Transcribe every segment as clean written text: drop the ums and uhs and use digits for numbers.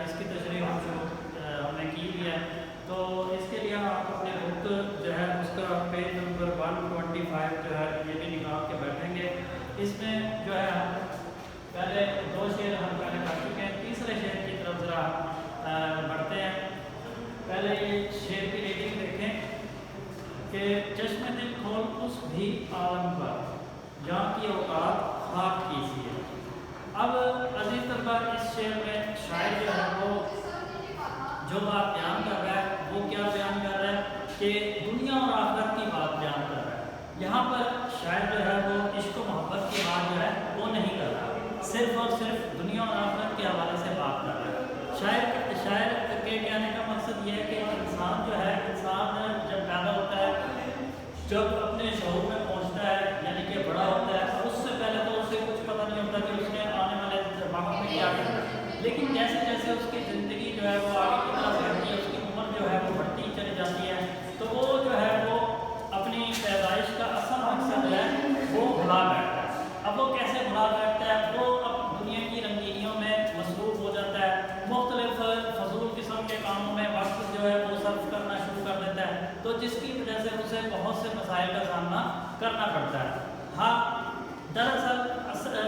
اس کی تشریح ہم نے کی بھی ہے. تو اس کے لیے آپ اپنے بک جو ہے اس کا پیج نمبر 125 جو ہے یہ بھی نکال کے بیٹھیں گے. اس میں جو ہے ہم پہلے 2 شعر ہم پہلے کر چکے ہیں. تیسرے شعر کی طرف ذرا بڑھتے ہیں. پہلے یہ شعر کی ریڈنگ دیکھیں کہ چشم دل کھول اس بھی عالم پر جہاں کی اوقات خاک کی سی ہے. اب عزیز طلبہ اس شعر میں شاعر جو ہے وہ جو بات بیان کر رہا ہے وہ کیا بیان کر رہا ہے کہ دنیا اور آخرت کی بات بیان کر رہا ہے. یہاں پر شاعر جو ہے وہ عشق و محبت کی بات جو ہے وہ نہیں کر رہا, صرف اور صرف دنیا اور آخرت کے حوالے سے بات کر رہا ہے. شاعر کے کہنے کا مقصد یہ ہے کہ انسان جو ہے انسان جب پیدا ہوتا ہے, جب اپنے شعور میں پہنچتا ہے یعنی کہ بڑا ہوتا ہے, اس سے پہلے تو اسے کچھ پتہ نہیں ہوتا کہ اس نے آنے والے وقت میں کیا کرنا ہے. لیکن جیسے جیسے اس کی زندگی جو ہے وہ آگے کی طرف بڑھتی ہے, اس کی عمر جو ہے وہ بڑھتی چلی جاتی ہے, تو وہ جو ہے وہ اپنی پیدائش کا اصل مقصد ہے وہ بھلا بیٹھتا ہے. اب وہ کیسے بھلا بیٹھتا ہے؟ وہ اب دنیا کی رنگینیوں میں مصروف ہو جاتا ہے, مختلف فضول قسم کے کاموں میں وقت جو ہے وہ صرف کرنا شروع کر دیتا ہے, تو جس کی وجہ سے اسے بہت سے مسائل کا سامنا کرنا پڑتا ہے. ہاں دراصل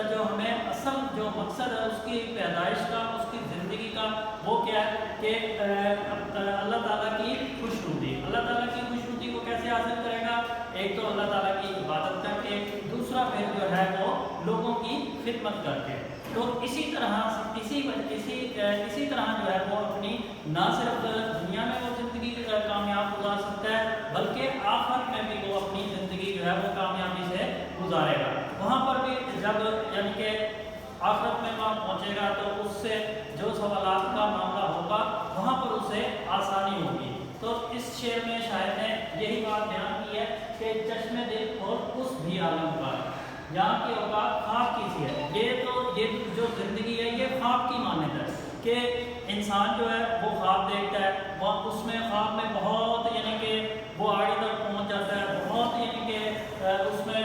جو ہمیں اصل جو مقصد ہے اس کی پیدائش کا, اس کی زندگی کا, وہ کیا ہے کہ اللہ تعالیٰ کی خوشنودی. اللہ تعالیٰ کی خوشنودی کو کیسے حاصل کرے گا؟ ایک تو اللہ تعالیٰ کی عبادت کر کے, دوسرا پھر جو ہے وہ لوگوں کی خدمت کر کے. تو اسی طرح جو ہے وہ اپنی نہ صرف دنیا میں وہ زندگی کامیاب گزار سکتا ہے بلکہ آخرت میں بھی وہ اپنی زندگی جو ہے وہ کامیابی سے گزارے گا. وہاں پر بھی جب یعنی کہ آخرت میں وہاں پہنچے گا تو اس سے جو سوالات کا معاملہ ہوگا وہاں پر اسے آسانی ہوگی. تو اس شعر میں شاعر نے یہی بات بیان کی ہے کہ چشم دل کھول اس بھی عالم پر یہاں کی اوقات خواب کی سی ہے. یہ جو زندگی ہے یہ خواب کی مانند ہے کہ انسان جو ہے وہ خواب دیکھتا ہے, وہ اس میں خواب میں بہت یعنی کہ وہ آگے تک پہنچ جاتا ہے, بہت یعنی کہ اس میں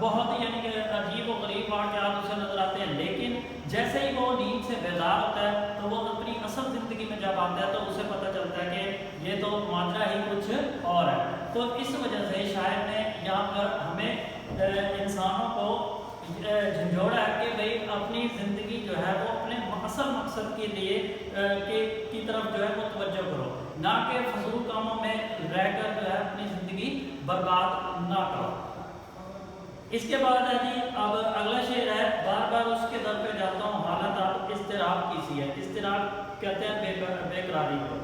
بہت یعنی کہ عجیب و غریب واقعات اسے نظر آتے ہیں. لیکن جیسے ہی وہ نیند سے بیدار ہوتا ہے تو وہ اپنی اصل زندگی میں جب آتا ہے تو اسے پتہ چلتا ہے کہ یہ تو ماجرا ہی کچھ اور ہے. تو اس وجہ سے شاعر نے یہاں پر ہمیں انسانوں کو جھنجھوڑا ہے کہ بھئی اپنی زندگی جو ہے وہ اپنے اصل مقصد کے لیے کی طرف جو ہے وہ توجہ کرو, نہ کہ فضول کاموں میں رہ کر جو ہے اپنی زندگی برباد نہ کرو. اس کے بعد ہے جی اب اگلا شعر ہے, بار بار اس کے در پہ جاتا ہوں حالت اب اضطراب کی سی ہے. اضطراب کہتے ہیں بے قراری کو.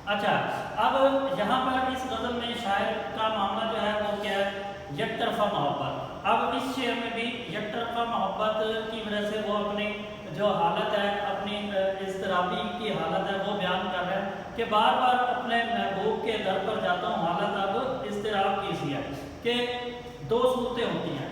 اچھا اب یہاں پر اس غزل میں شاعر کا معاملہ جو ہے وہ کیا ہے؟ یک طرفہ محبت. اب اس شعر میں بھی یک طرفہ محبت کی وجہ سے وہ اپنی جو حالت ہے, اپنی اضطرابی کی حالت ہے وہ بیان کر رہے ہیں کہ بار بار اپنے محبوب کے در پر جاتا ہوں حالت اب اضطراب کی سی ہے. کہ 2 صورتیں ہوتی ہیں.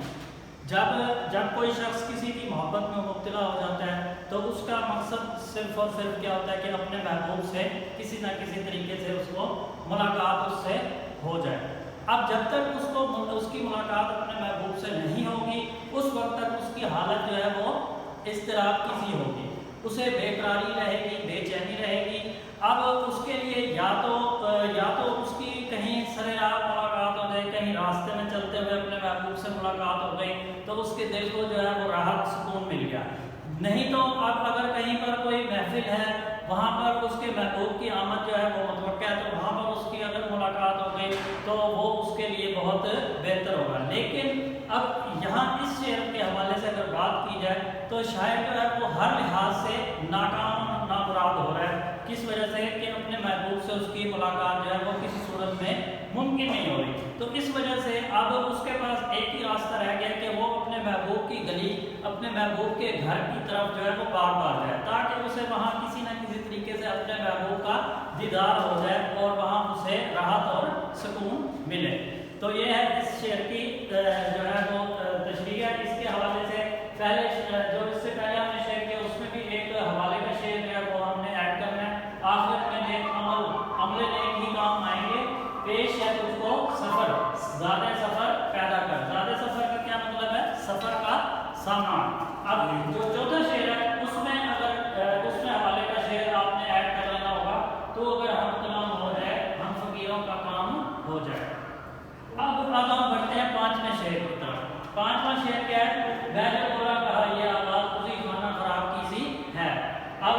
جب کوئی شخص کسی کی محبت میں مبتلا ہو جاتا ہے تو اس کا مقصد صرف اور صرف کیا ہوتا ہے کہ اپنے محبوب سے کسی نہ کسی طریقے سے اس کو ملاقات اس سے ہو جائے. اب جب تک اس کی ملاقات اپنے محبوب سے نہیں ہوگی اس وقت تک اس کی حالت جو ہے وہ اضطراب کی سی ہوگی, اسے بے قراری رہے گی, بے چینی رہے گی. اب اس کے لیے یا تو اس کی کہیں سر راہ ملاقات ہو جائے, کہیں راستے میں چلتے ہوئے اپنے محبوب سے ملاقات ہو گئی تو اس کے دل کو جو ہے وہ راحت سکون مل گیا. نہیں تو اب اگر کہیں پر کوئی محفل ہے وہاں پر اس کے محبوب کی آمد جو ہے وہ متوقع ہے تو وہاں پر اس کی اگر ملاقات ہو گئی تو وہ اس کے لیے بہت بہتر ہوگا. لیکن اب یہاں اس شعر کے حوالے سے اگر بات کی جائے تو شاعر جو ہے وہ ہر لحاظ سے ناکام نامراد ہو رہا ہے. کس وجہ سے کہ اپنے محبوب سے اس کی ملاقات جو ہے وہ کسی صورت میں ممکن نہیں ہو رہی. تو اس وجہ سے اب اس کے پاس ایک ہی راستہ رہ گیا کہ وہ اپنے محبوب کی گلی, اپنے محبوب کے گھر کی طرف جو ہے وہ بار بار جائے تاکہ اسے وہاں کسی نہ کسی طریقے سے اپنے محبوب کا دیدار ہو جائے اور وہاں اسے راحت اور سکون ملے. تو یہ ہے اس شعر کی جو ہے وہ تشریح ہے. اس کے حوالے سے پہلے جو اس سے پہلے ہم نے شعر کیا اس میں بھی ایک حوالے کا شعر جو ہے وہ ہم نے ایڈ کرنا ہے. آخرت میں نیک عمل نیک ہی کام آئیں گے, پیش ہے تجھ کو سفر, زیادہ سفر پیدا کر. زیادہ سفر کا کیا مطلب ہے؟ سفر کا سامان. اب جو چوتھا شعر ہے اس میں اگر اس میں حوالے کا تیروں کا کام ہو جائے۔ اب ہم بڑھتے ہیں پانچویں شعر کی طرف۔ پانچواں شعر کیا ہے؟ میں جو بولا کہا یہ آواز اسی کھانا خراب کی سی ہے۔ اب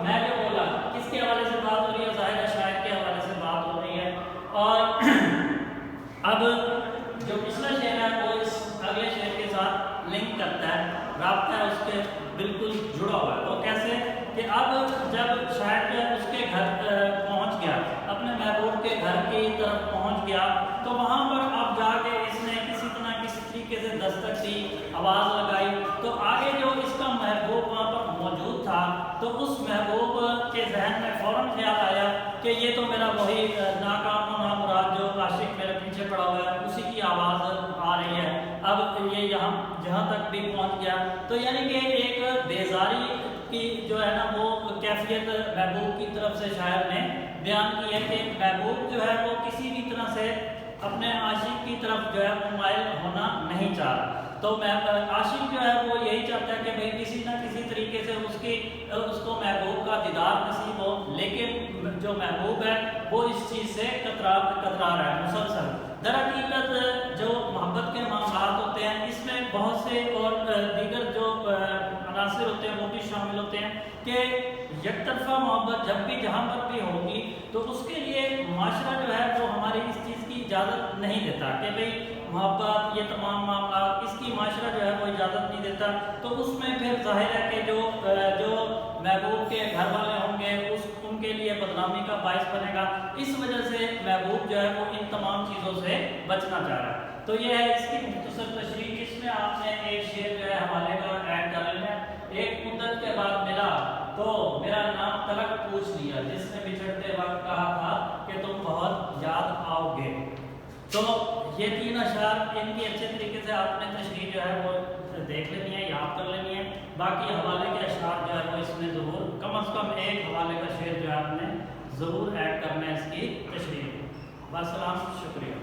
میں جو بولا کس کے حوالے سے بات ہو رہی ہے؟ ظاہر ہے شاعر کے حوالے سے بات ہو رہی ہے۔ اور اب جو پچھلا شعر ہے وہ اس اگلے شعر کے ساتھ لنک کرتا ہے، رابطہ ہے اس کے بالکل جڑا ہوا ہے۔ وہ کیسے کہ اب جب شاعر جو اس کے گھر پہنچ گیا، اپنے محبوب کے گھر کی طرف پہنچ گیا، تو وہاں پر اب جا کے اس نے کسی طریقے سے دستک دی، آواز لگائی، تو آگے جو اس کا محبوب وہاں پر موجود تھا تو اس محبوب کے ذہن میں فوراً خیال آیا کہ یہ تو میرا وہی ناکام و نامراد جو عاشق میرے پیچھے پڑا ہوا ہے اسی کی آواز آ رہی ہے۔ اب یہ یہاں جہاں تک بھی پہنچ گیا، تو یعنی کہ ایک بیزاری کی جو ہے نا وہ کیفیت محبوب کی طرف سے شاعر نے بیان کی ہے کہ محبوب جو ہے وہ کسی بھی طرح سے اپنے عاشق کی طرف جو ہے مائل ہونا نہیں چاہ رہا۔ تو عاشق جو ہے وہ یہی چاہتا ہے کہ بھئی کسی نہ کسی طریقے سے اس کو محبوب کا دیدار نصیب ہو، لیکن جو محبوب ہے وہ اس چیز سے کترا رہا ہے مسلسل۔ در حقیقت جو محبت کے معاملات ہوتے ہیں اس میں بہت سے اور دیگر جو عناصر ہوتے ہیں وہ بھی شامل ہوتے ہیں کہ یک طرفہ محبت جب بھی جہاں پر بھی ہوگی تو اس کے لیے معاشرہ جو ہے وہ ہماری اس چیز کی اجازت نہیں دیتا کہ بھئی محبت یہ تمام معاملات اس کی معاشرہ جو ہے وہ اجازت نہیں دیتا۔ تو اس میں پھر ظاہر ہے کہ جو محبوب کے گھر والے ہوں گے ان کے لیے بدنامی کا باعث بنے گا، اس وجہ سے محبوب جو ہے وہ ان تمام چیزوں سے بچنا چاہ رہا ہے۔ تو یہ ہے اس کی مختصر تشریح۔ اس میں آپ نے ایک شعر جو ہے حوالے کا ایڈ کر لینا ہے۔ ایک مدت کے بعد ملا تو میرا نام تلک پوچھ لیا، جس نے بچھڑتے وقت کہا تھا کہ تم بہت یاد آؤ گے۔ تو یہ تین اشعار ان کی اچھے طریقے سے آپ نے تشریح جو ہے وہ دیکھ لینی ہے، یاد کر لینی ہے۔ باقی حوالے کے اشعار جو ہے وہ اس میں ضرور کم از کم ایک حوالے کا شعر جو ہے آپ نے ضرور ایڈ کرنا ہے اس کی تشریح۔ والسلام، شکریہ۔